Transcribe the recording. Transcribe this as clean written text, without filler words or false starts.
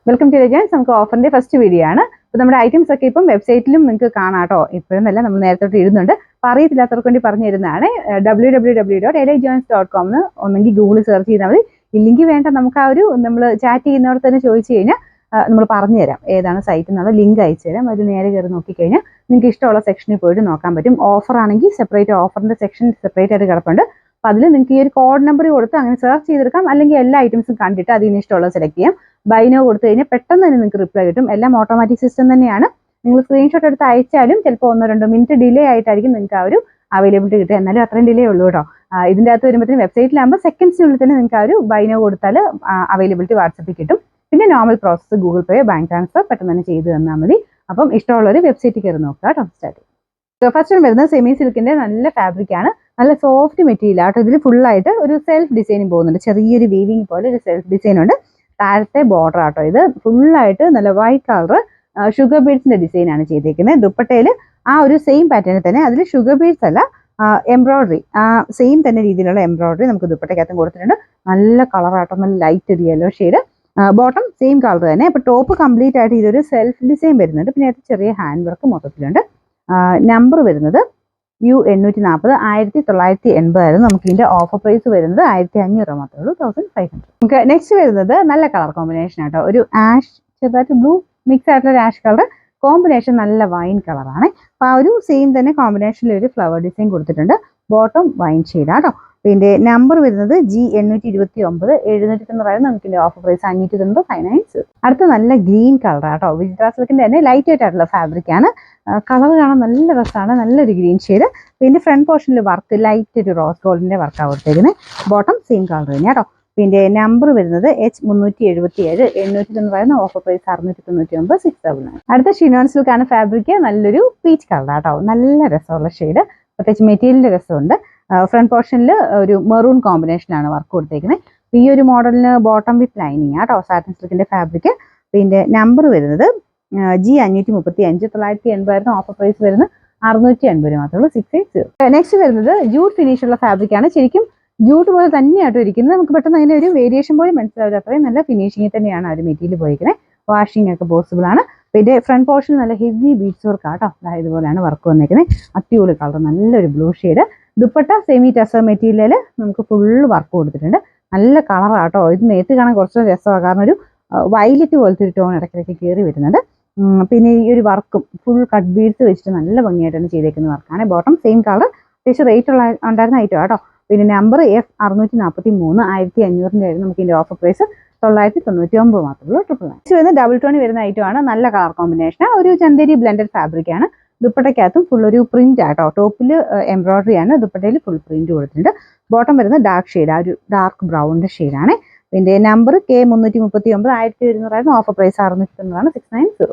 Welcome to Jains. നമുക്ക് ഓഫറിന്റെ first video ആണ്. അപ്പോൾ നമ്മുടെ ഐറ്റംസ് ഒക്കെ ഇപ്പം വെബ്സൈറ്റിലും നിങ്ങൾക്ക് കാണാം കേട്ടോ. ഇപ്പോഴെന്നല്ല, നമ്മൾ നേരത്തോട്ട് ഇടുന്നുണ്ട്. അപ്പോൾ അറിയത്തില്ലാത്തവർക്ക് വേണ്ടി പറഞ്ഞു തരുന്നതാണ്. www.lajoins.com എന്ന് ഒന്നെങ്കിൽ ഗൂഗിൾ സെർച്ച് ചെയ്താൽ മതി. ഇല്ലെങ്കിൽ വേണ്ട, നമുക്ക് ആ ഒരു നമ്മൾ ചാറ്റ് ചെയ്യുന്നവർ തന്നെ ചോദിച്ചു കഴിഞ്ഞാൽ നമ്മൾ പറഞ്ഞു തരാം ഏതാണ് സൈറ്റ് എന്നുള്ള ലിങ്ക് അയച്ചു തരാം. അത് നേരെ കയറി നോക്കിക്കഴിഞ്ഞാൽ നിങ്ങൾക്ക് ഇഷ്ടമുള്ള സെക്ഷനിൽ പോയിട്ട് നോക്കാൻ പറ്റും. ഓഫർ ആണെങ്കിൽ സെപ്പറേറ്റ് ഓഫറിന്റെ സെക്ഷൻ സെപ്പറേറ്റ് ആയിട്ട് കിടപ്പുണ്ട്. അപ്പോൾ അതിൽ നിങ്ങൾക്ക് ഈ ഒരു കോഡ് നമ്പർ കൊടുത്ത് അങ്ങനെ സെർച്ച് ചെയ്തെടുക്കാം. അല്ലെങ്കിൽ എല്ലാ ഐറ്റംസും കണ്ടിട്ട് അതിൽ നിന്ന് ഇഷ്ടമുള്ളത് സെലക്ട് ചെയ്യാം. ബൈനോ കൊടുത്തു കഴിഞ്ഞാൽ പെട്ടെന്ന് തന്നെ നിങ്ങൾക്ക് റിപ്ലൈ കിട്ടും. എല്ലാം ഓട്ടോമാറ്റിക് സിസ്റ്റം തന്നെയാണ്. നിങ്ങൾ സ്ക്രീൻഷോട്ട് എടുത്ത് അയച്ചാലും ചിലപ്പോൾ 1-2 മിനിറ്റ് ഡിലേ ആയിട്ടായിരിക്കും നിങ്ങൾക്ക് ആ ഒരു അവൈലബിലിറ്റി കിട്ടുക. എന്നാലും അത്രയും ഡിലേ ഉള്ളൂ കേട്ടോ. ഇതിൻ്റെ അകത്ത് വരുമ്പോഴത്തേനും വെബ്സൈറ്റിലാകുമ്പോൾ സെക്കൻഡ്സിനുള്ളിൽ തന്നെ നിങ്ങൾക്ക് ആ ഒരു ബൈനോ കൊടുത്താൽ അവൈലബിലിറ്റി വാട്സപ്പിൽ കിട്ടും. പിന്നെ നോർമൽ പ്രോസസ്സ് ഗൂഗിൾ പേ, ബാങ്ക് ട്രാൻസ്ഫർ പെട്ടെന്ന് തന്നെ ചെയ്ത് തന്നാൽ മതി. അപ്പം ഇഷ്ടമുള്ളൊരു വെബ്സൈറ്റിൽ കയറി നോക്കുക കേട്ടോ. സ്റ്റാർട്ട്. ഫസ്റ്റ് വരുന്നത് സെമി സിൽക്കിന്റെ നല്ല ഫാബ്രിക് ആണ്. നല്ല സോഫ്റ്റ് മെറ്റീരിയൽ ആട്ടോ. ഇതിൽ ഫുള്ളായിട്ട് ഒരു സെൽഫ് ഡിസൈനിങ് പോകുന്നുണ്ട്. ചെറിയൊരു വീവിങ് പോലെ ഒരു സെൽഫ് ഡിസൈൻ ഉണ്ട്. താഴത്തെ ബോർഡർ ആട്ടോ. ഇത് ഫുള്ളായിട്ട് നല്ല വൈറ്റ് കളർ ഷുഗർ ബീഡ്സിന്റെ ഡിസൈൻ ആണ് ചെയ്തേക്കുന്നത്. ദുപ്പട്ടയിൽ ആ ഒരു സെയിം പാറ്റേണിൽ തന്നെ, അതിൽ ഷുഗർ ബീഡ്സ് അല്ല, എംബ്രോയിഡറി, സെയിം തന്നെ രീതിയിലുള്ള എംബ്രോയിഡറി നമുക്ക് ദുപ്പട്ടയ്ക്കകത്തും കൊടുത്തിട്ടുണ്ട്. നല്ല കളറാട്ടോ, നല്ല ലൈറ്റ് ഒരു yellow shade. Bottom same colour തന്നെ. അപ്പോൾ ടോപ്പ് കംപ്ലീറ്റ് ആയിട്ട് ഇതൊരു സെൽഫ് ഡിസൈൻ വരുന്നുണ്ട്. പിന്നെ അത് ചെറിയ ഹാൻഡ് വർക്ക് മൊത്തത്തിലുണ്ട്. നമ്പർ വരുന്നത് U840, 1980 ആയിരുന്നു. നമുക്ക് ഇതിന്റെ ഓഫർ പ്രൈസ് വരുന്നത് 1500 മാത്രമേ ഉള്ളൂ, 1500. നമുക്ക് നെക്സ്റ്റ് വരുന്നത് നല്ല കളർ കോമ്പിനേഷൻ ആട്ടോ. ഒരു ആഷ്, ചെറുതായിട്ട് ബ്ലൂ മിക്സ് ആയിട്ടുള്ള ഒരു ആഷ് കളർ കോമ്പിനേഷൻ, നല്ല വൈൻ കളറാണ്. അപ്പോൾ ആ ഒരു സെയിം തന്നെ കോമ്പിനേഷനിൽ ഒരു ഫ്ലവർ ഡിസൈൻ കൊടുത്തിട്ടുണ്ട്. ബോട്ടം വൈൻ ഷെയ്ഡാട്ടോ. ഇതിന്റെ നമ്പർ വരുന്നത് G829, 790 നമുക്ക് ഇതിന്റെ ഓഫർ പ്രൈസ് 590, 590. അടുത്ത നല്ല ഗ്രീൻ കളർ ആട്ടോ. വിജിത്ര സിൽക്കിന്റെ തന്നെ ലൈറ്റ് വെയിറ്റ് ആയിട്ടുള്ള ഫാബ്രിക് ആണ്. കളർ കാണാൻ നല്ല രസമാണ്, നല്ലൊരു ഗ്രീൻ ഷെയ്ഡ്. പിന്നെ ഫ്രണ്ട് പോർഷനിൽ വർക്ക് ലൈറ്റ് ഒരു റോസ് ഗോൾഡിന്റെ വർക്കാണ് കൊടുത്തേക്കുന്നത്. ബോട്ടം സെയിം കളർ തന്നെ കേട്ടോ. പിന്നെ നമ്പർ വരുന്നത് H377, 890, ഓഫർ പ്രൈസ് 699, 699. അടുത്ത ഷിനോൺ സിൽക്ക് ആണ് ഫാബ്രിക്. നല്ലൊരു പീച്ച് കളർ ആട്ടോ. നല്ല രസമുള്ള ഷെയ്ഡ്, പ്രത്യേകിച്ച് മെറ്റീരിയലിന്റെ രസമുണ്ട്. ഫ്രണ്ട് പോർഷനിൽ ഒരു മെറൂൺ കോമ്പിനേഷനാണ് വർക്ക് കൊടുത്തേക്കുന്നത്. ഈ ഒരു മോഡലിന് ബോട്ടം വിത്ത് ലൈനിങ് ആട്ടോ. സാറ്റിൻ സിൽക്കിന്റെ ഫാബ്രിക്. പിന്നെ നമ്പർ വരുന്നത് G535, 980 ഓഫർ പ്രൈസ് വരുന്നത് 680 മാത്രമേ ഉള്ളൂ, 680. നെക്സ്റ്റ് വരുന്നത് ജൂട്ട് ഫിനിഷ് ഉള്ള ഫാബ്രിക് ആണ്. ശരിക്കും ജൂട്ട് പോലെ തന്നെയാട്ടോ ഇരിക്കുന്നത്. നമുക്ക് പെട്ടെന്ന് അതിന്റെ ഒരു വേരിയേഷൻ പോലും മനസ്സിലാവില്ല. അത്രയും നല്ല ഫിനിഷിങ്ങിൽ തന്നെയാണ് ആ ഒരു മെറ്റീരിയൽ പോയിരിക്കുന്നത്. വാഷിംഗ് ഒക്കെ പോസിബിൾ ആണ്. പിന്നെ ഫ്രണ്ട് പോർഷൻ നല്ല ഹെവി ബീഡ്സ് വർക്ക് ആട്ടോ. ഇതുപോലെയാണ് വർക്ക് വന്നിരിക്കുന്നത്. അടിപൊളി കളർ, നല്ലൊരു blue shade. Dupatta semi tussar മെറ്റീരിയലിൽ നമുക്ക് ഫുള്ള് വർക്ക് കൊടുത്തിട്ടുണ്ട്. നല്ല കളറാട്ടോ. ഇത് നേരത്തെ കാണാൻ കുറച്ച് രസമാണ്, കാരണം ഒരു വയലറ്റ് പോലത്തെ ഒരു ടോൺ ഇടയ്ക്കിടയ്ക്ക് കയറി വരുന്നുണ്ട്. പിന്നെ ഈ ഒരു വർക്കും ഫുൾ കട്ട് ബീഡ്സ് വെച്ചിട്ട് നല്ല ഭംഗിയായിട്ടാണ് ചെയ്തേക്കുന്ന വർക്കാണ്. ബോട്ടം സെയിം കളർ, അത്യാവശ്യം റേറ്റ് ഉണ്ടായിരുന്ന ഐറ്റം ആട്ടോ. പിന്നെ നമ്പർ F643, 1500 ആയിരുന്നു. നമുക്ക് ഇതിന്റെ ഓഫർ പ്രൈസ് 999 മാത്രമേ ഉള്ളൂ, 999. വരുന്ന ഡബിൾ ടോണി വരുന്ന ഐറ്റം ആണ്. നല്ല കളർ കോമ്പിനേഷൻ, ഒരു ചന്ദേരി ബ്ലെൻഡഡ് ഫാബ്രിക് ആണ്. ദുപ്പട്ടയ്ക്കകത്തും ഫുൾ ഒരു പ്രിന്റ് ആട്ടോ. ടോപ്പിൽ എംബ്രോയിഡറി ആണ്, ദുപ്പട്ടയിൽ ഫുൾ പ്രിന്റ് കൊടുത്തിട്ടുണ്ട്. ബോട്ടം വരുന്നത് ഡാർക്ക് ഷെയ്ഡ്, ആ ഒരു ഡാർക്ക് ബ്രൗണിന്റെ ഷെയ്ഡാണ്. പിന്നെ നമ്പർ K339, 1100 ആയിരുന്നു. Offer price 690, 690.